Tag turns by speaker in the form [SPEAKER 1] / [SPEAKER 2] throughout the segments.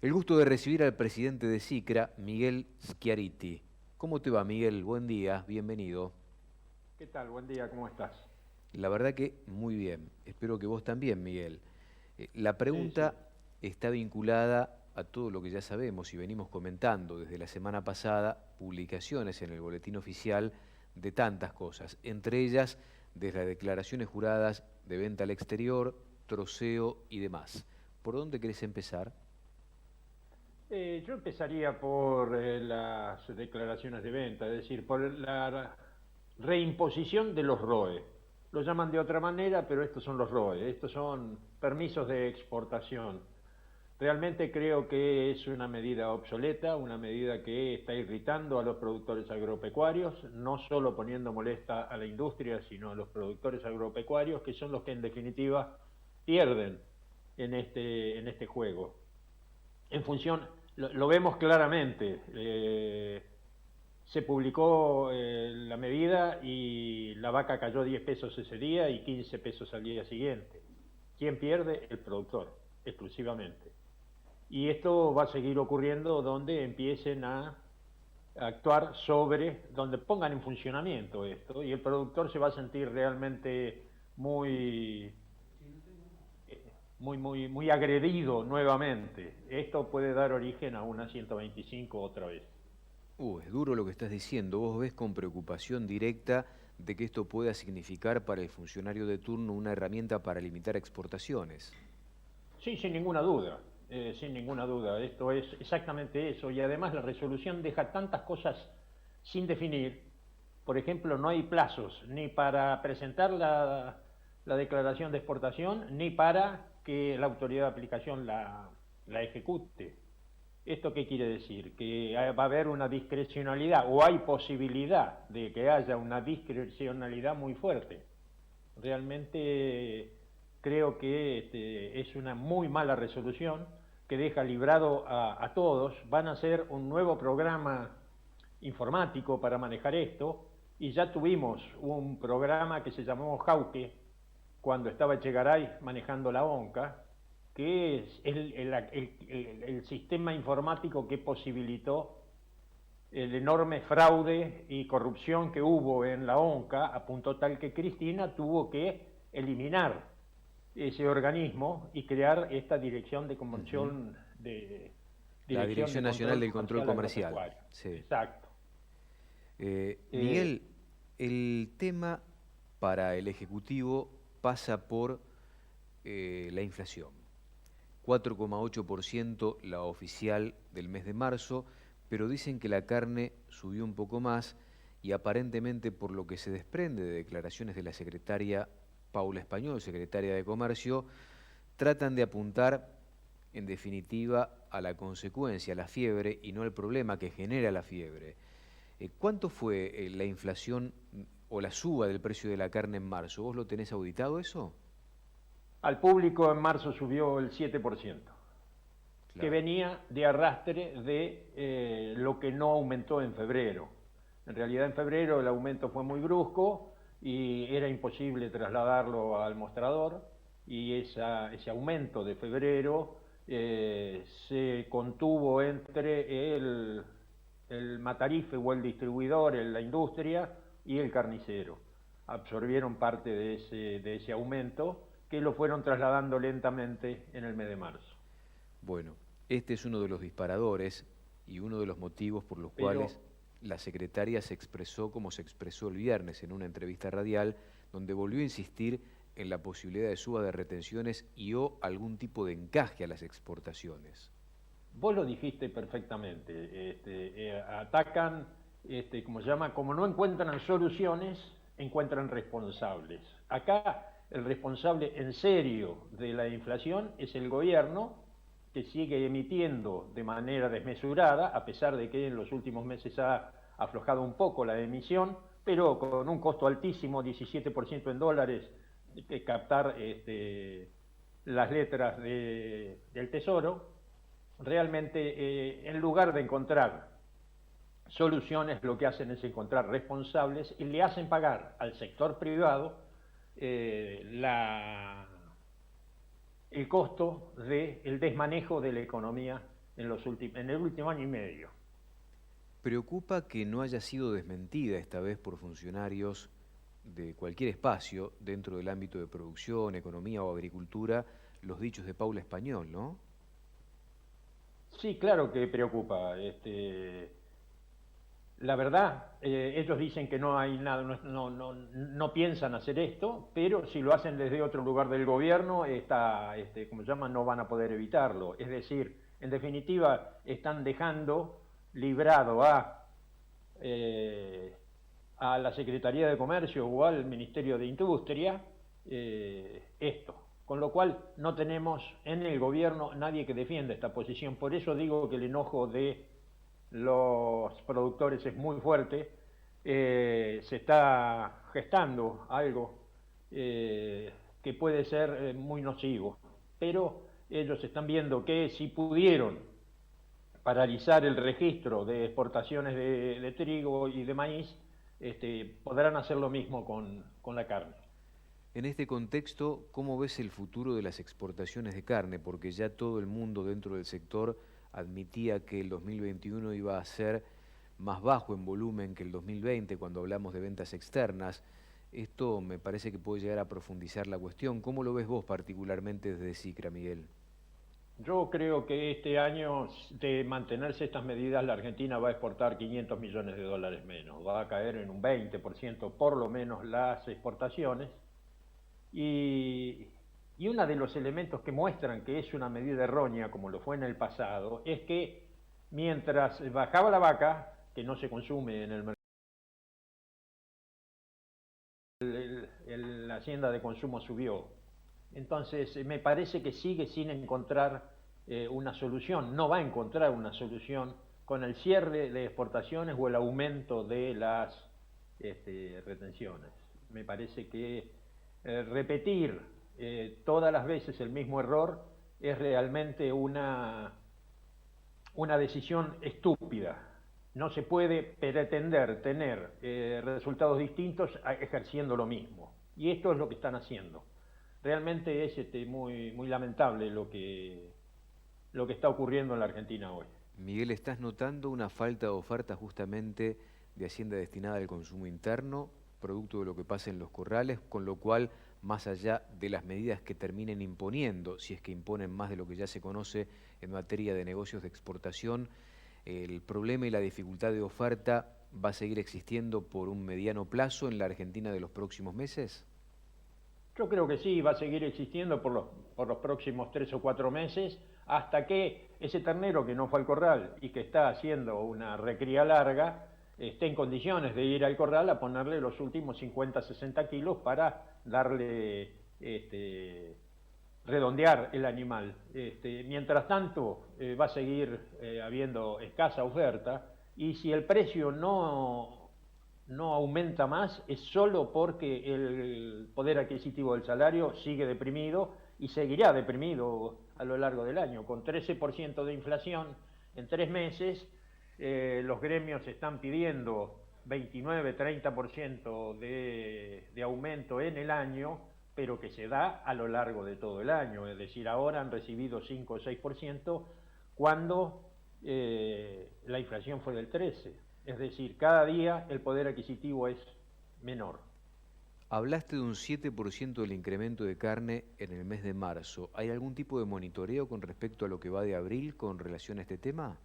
[SPEAKER 1] El gusto de recibir al presidente de SICRA, Miguel Schiariti. ¿Cómo te va, Miguel? Buen día, bienvenido.
[SPEAKER 2] ¿Qué tal? Buen día, ¿cómo estás?
[SPEAKER 1] La verdad que muy bien. Espero que vos también, Miguel. La
[SPEAKER 2] Sí, sí.
[SPEAKER 1] pregunta está vinculada a todo lo que ya sabemos y venimos comentando desde la semana pasada, publicaciones en el boletín oficial de tantas cosas, entre ellas desde las declaraciones juradas de venta al exterior, troceo y demás. ¿Por dónde querés empezar?
[SPEAKER 2] Yo empezaría por las declaraciones de venta, es decir, por la reimposición de los ROE. Lo llaman de otra manera, pero estos son los ROE, estos son permisos de exportación. Realmente creo que es una medida obsoleta, una medida que está irritando a los productores agropecuarios, no solo poniendo molesta a la industria, sino a los productores agropecuarios, que son los que en definitiva pierden en este juego. En función, lo vemos claramente, se publicó la medida y la vaca cayó 10 pesos ese día y 15 pesos al día siguiente. ¿Quién pierde? El productor, exclusivamente. Y esto va a seguir ocurriendo donde empiecen a actuar sobre, donde pongan en funcionamiento esto, y el productor se va a sentir realmente muy muy agredido nuevamente. Esto puede dar origen a una 125 otra vez.
[SPEAKER 1] Es duro lo que estás diciendo. ¿Vos ves con preocupación directa de que esto pueda significar para el funcionario de turno una herramienta para limitar exportaciones?
[SPEAKER 2] Sí, sin ninguna duda, sin ninguna duda. Esto es exactamente eso. Y además la resolución deja tantas cosas sin definir. Por ejemplo, no hay plazos ni para presentar la declaración de exportación ni para que la autoridad de aplicación la ejecute. ¿Esto qué quiere decir? Que va a haber una discrecionalidad o hay posibilidad de que haya una discrecionalidad muy fuerte. Realmente creo que es una muy mala resolución que deja librado a todos. Van a hacer un nuevo programa informático para manejar esto y ya tuvimos un programa que se llamó Jauque cuando estaba Echegaray manejando la ONCA, que es el sistema informático que posibilitó el enorme fraude y corrupción que hubo en la ONCA, a punto tal que Cristina tuvo que eliminar ese organismo y crear esta dirección de
[SPEAKER 1] Ujú.
[SPEAKER 2] convención de
[SPEAKER 1] La
[SPEAKER 2] dirección
[SPEAKER 1] Dirección
[SPEAKER 2] de
[SPEAKER 1] Nacional
[SPEAKER 2] control
[SPEAKER 1] del Control
[SPEAKER 2] comercial
[SPEAKER 1] Comercial.
[SPEAKER 2] agropecuario.
[SPEAKER 1] Sí.
[SPEAKER 2] Exacto.
[SPEAKER 1] Miguel, el tema para el Ejecutivo pasa por la inflación. 4,8% la oficial del mes de marzo, pero dicen que la carne subió un poco más y aparentemente por lo que se desprende de declaraciones de la secretaria Paula Español, secretaria de Comercio, tratan de apuntar en definitiva a la consecuencia, a la fiebre y no al problema que genera la fiebre. ¿Cuánto fue la inflación o la suba del precio de la carne en marzo? ¿Vos lo tenés auditado eso?
[SPEAKER 2] Al público en marzo subió el 7%, que
[SPEAKER 1] Claro.
[SPEAKER 2] venía de arrastre de lo que no aumentó en febrero. En realidad en febrero el aumento fue muy brusco y era imposible trasladarlo al mostrador y ese aumento de febrero se contuvo entre el matarife o el distribuidor, la industria y el carnicero. Absorbieron parte de ese aumento que lo fueron trasladando lentamente en el mes de marzo.
[SPEAKER 1] Bueno, este es uno de los disparadores y uno de los motivos por los cuales
[SPEAKER 2] Pero
[SPEAKER 1] la secretaria se expresó como se expresó el viernes en una entrevista radial, donde volvió a insistir en la posibilidad de suba de retenciones y o algún tipo de encaje a las exportaciones.
[SPEAKER 2] vos lo dijiste perfectamente, atacan, como se llama, como no encuentran soluciones, encuentran responsables. Acá el responsable en serio de la inflación es el gobierno, que sigue emitiendo de manera desmesurada, a pesar de que en los últimos meses ha aflojado un poco la emisión, pero con un costo altísimo, 17% en dólares, de captar las letras del Tesoro. Realmente, en lugar de encontrar soluciones, lo que hacen es encontrar responsables y le hacen pagar al sector privado el costo del desmanejo de la economía en el último año y medio.
[SPEAKER 1] Preocupa que no haya sido desmentida esta vez por funcionarios de cualquier espacio dentro del ámbito de producción, economía o agricultura los dichos de Paula Español, ¿no?
[SPEAKER 2] Sí, claro que preocupa. La verdad, ellos dicen que no hay nada, no piensan hacer esto, pero si lo hacen desde otro lugar del gobierno, como se llama, no van a poder evitarlo. Es decir, en definitiva, están dejando librado a la Secretaría de Comercio o al Ministerio de Industria esto. Con lo cual no tenemos en el gobierno nadie que defienda esta posición. Por eso digo que el enojo de los productores es muy fuerte. Se está gestando algo que puede ser muy nocivo. Pero ellos están viendo que si pudieron paralizar el registro de exportaciones de trigo y de maíz, podrán hacer lo mismo con la carne.
[SPEAKER 1] En este contexto, ¿cómo ves el futuro de las exportaciones de carne? Porque ya todo el mundo dentro del sector admitía que el 2021 iba a ser más bajo en volumen que el 2020 cuando hablamos de ventas externas. Esto me parece que puede llegar a profundizar la cuestión. ¿Cómo lo ves vos particularmente desde SICRA, Miguel?
[SPEAKER 2] Yo creo que este año, de mantenerse estas medidas, la Argentina va a exportar 500 millones de dólares menos. Va a caer en un 20% por lo menos las exportaciones. Y uno de los elementos que muestran que es una medida errónea, como lo fue en el pasado, es que mientras bajaba la vaca, que no se consume en el mercado, la hacienda de consumo subió. Entonces, me parece que sigue sin encontrar una solución, no va a encontrar una solución con el cierre de exportaciones o el aumento de las retenciones. Me parece que repetir todas las veces el mismo error es realmente una decisión estúpida. No se puede pretender tener resultados distintos ejerciendo lo mismo. Y esto es lo que están haciendo. Realmente es muy lamentable lo que está ocurriendo en la Argentina hoy.
[SPEAKER 1] Miguel, ¿estás notando una falta de oferta justamente de hacienda destinada al consumo interno, producto de lo que pasa en los corrales, con lo cual, más allá de las medidas que terminen imponiendo, si es que imponen más de lo que ya se conoce en materia de negocios de exportación, el problema y la dificultad de oferta va a seguir existiendo por un mediano plazo en la Argentina de los próximos meses?
[SPEAKER 2] Yo creo que sí, va a seguir existiendo por los próximos 3 o 4 meses, hasta que ese ternero que no fue al corral y que está haciendo una recría larga, esté en condiciones de ir al corral a ponerle los últimos 50, 60 kilos para darle, redondear el animal. Mientras tanto, va a seguir habiendo escasa oferta, y si el precio no aumenta más, es solo porque el poder adquisitivo del salario sigue deprimido y seguirá deprimido a lo largo del año. Con 13% de inflación en 3 meses, los gremios están pidiendo 29, 30% de aumento en el año, pero que se da a lo largo de todo el año. Es decir, ahora han recibido 5 o 6% cuando la inflación fue del 13%. Es decir, cada día el poder adquisitivo es menor.
[SPEAKER 1] Hablaste de un 7% del incremento de carne en el mes de marzo. ¿Hay algún tipo de monitoreo con respecto a lo que va de abril con relación a este tema?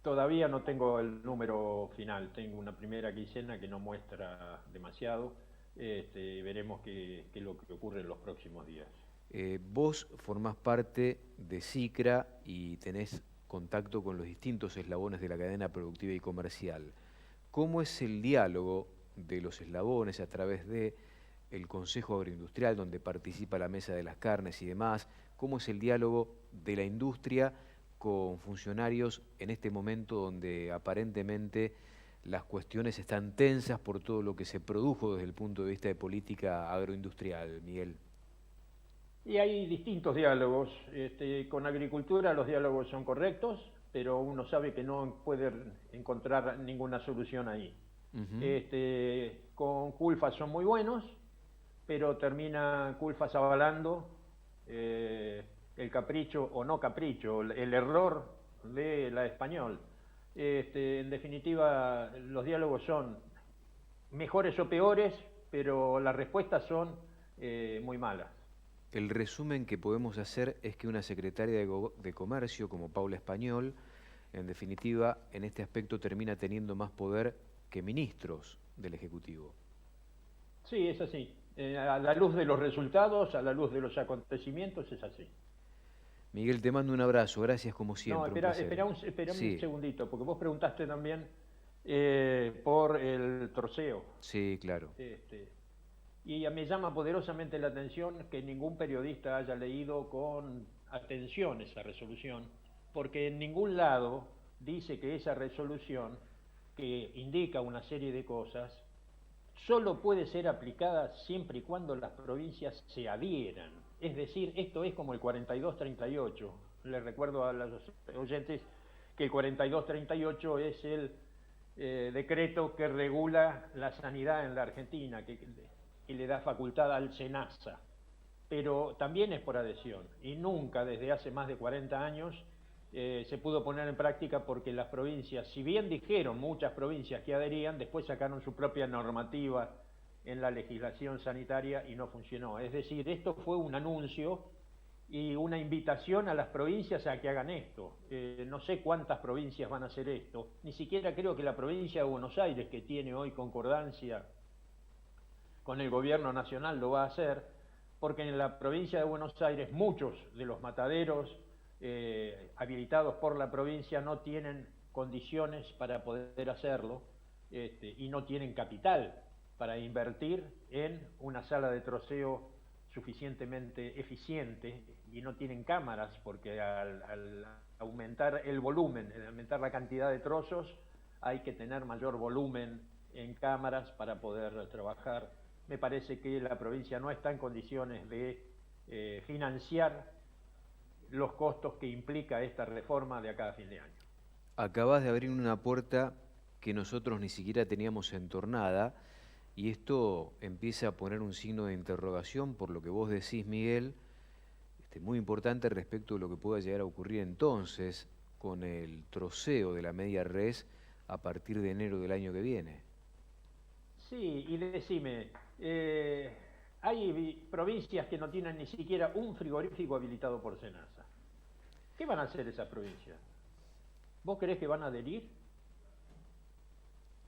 [SPEAKER 2] Todavía no tengo el número final, tengo una primera quincena que no muestra demasiado. Veremos qué es lo que ocurre en los próximos días.
[SPEAKER 1] Vos formás parte de SICRA y tenés contacto con los distintos eslabones de la cadena productiva y comercial. ¿Cómo es el diálogo de los eslabones a través de el Consejo Agroindustrial, donde participa la Mesa de las Carnes y demás? ¿Cómo es el diálogo de la industria con funcionarios en este momento donde aparentemente las cuestiones están tensas por todo lo que se produjo desde el punto de vista de política agroindustrial, Miguel?
[SPEAKER 2] Y hay distintos diálogos. Con agricultura los diálogos son correctos, pero uno sabe que no puede encontrar ninguna solución ahí. Con Culfas son muy buenos, pero termina Culfas avalando el capricho o no capricho, el error lee La Español. En definitiva, los diálogos son mejores o peores, pero las respuestas son muy malas.
[SPEAKER 1] El resumen que podemos hacer es que una secretaria de Comercio como Paula Español, en definitiva, en este aspecto termina teniendo más poder que ministros del Ejecutivo.
[SPEAKER 2] Sí, es así. A la luz de los resultados, a la luz de los acontecimientos, es así.
[SPEAKER 1] Miguel, te mando un abrazo, gracias como siempre.
[SPEAKER 2] No, espera un segundito, porque vos preguntaste también por el troceo.
[SPEAKER 1] Sí, claro.
[SPEAKER 2] Y me llama poderosamente la atención que ningún periodista haya leído con atención esa resolución, porque en ningún lado dice que esa resolución, que indica una serie de cosas, solo puede ser aplicada siempre y cuando las provincias se adhieran. Es decir, esto es como el 4238. Les recuerdo a los oyentes que el 4238 es el decreto que regula la sanidad en la Argentina, que le da facultad al SENASA. Pero también es por adhesión, y nunca desde hace más de 40 años se pudo poner en práctica, porque las provincias, si bien dijeron muchas provincias que adherían, después sacaron su propia normativa en la legislación sanitaria y no funcionó. Es decir, esto fue un anuncio y una invitación a las provincias a que hagan esto. No sé cuántas provincias van a hacer esto, ni siquiera creo que la provincia de Buenos Aires, que tiene hoy concordancia con el gobierno nacional, lo va a hacer, porque en la provincia de Buenos Aires muchos de los mataderos habilitados por la provincia no tienen condiciones para poder hacerlo, y no tienen capital para invertir en una sala de troceo suficientemente eficiente, y no tienen cámaras, porque al aumentar el volumen, al aumentar la cantidad de trozos, hay que tener mayor volumen en cámaras para poder trabajar. Me parece que la provincia no está en condiciones de financiar los costos que implica esta reforma de acá a fin de año.
[SPEAKER 1] Acabás de abrir una puerta que nosotros ni siquiera teníamos entornada, y esto empieza a poner un signo de interrogación por lo que vos decís, Miguel, muy importante respecto de lo que pueda llegar a ocurrir entonces con el troceo de la media res a partir de enero del año que viene.
[SPEAKER 2] Sí, y decime, hay provincias que no tienen ni siquiera un frigorífico habilitado por SENASA. ¿Qué van a hacer esas provincias? ¿Vos creés que van a adherir?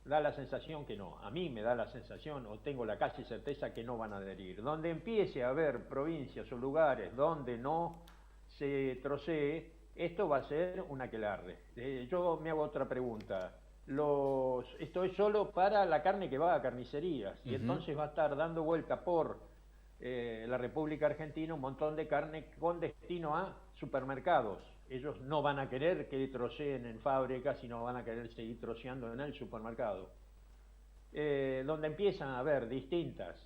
[SPEAKER 2] Da la sensación que no. A mí me da la sensación, o tengo la casi certeza, que no van a adherir. Donde empiece a haber provincias o lugares donde no se trocee, esto va a ser un aquelarre. Yo me hago otra pregunta. Esto es solo para la carne que va a carnicerías, y entonces va a estar dando vuelta por la República Argentina un montón de carne con destino a supermercados. Ellos no van a querer que troceen en fábricas, sino van a querer seguir troceando en el supermercado. Donde empiezan a haber distintas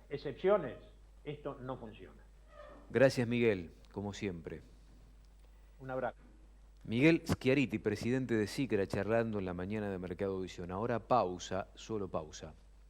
[SPEAKER 2] excepciones, esto no funciona.
[SPEAKER 1] Gracias, Miguel, como siempre.
[SPEAKER 2] Un abrazo.
[SPEAKER 1] Miguel Schiariti, presidente de SICRA, charlando en la mañana de Mercado Visión. Ahora pausa, solo pausa.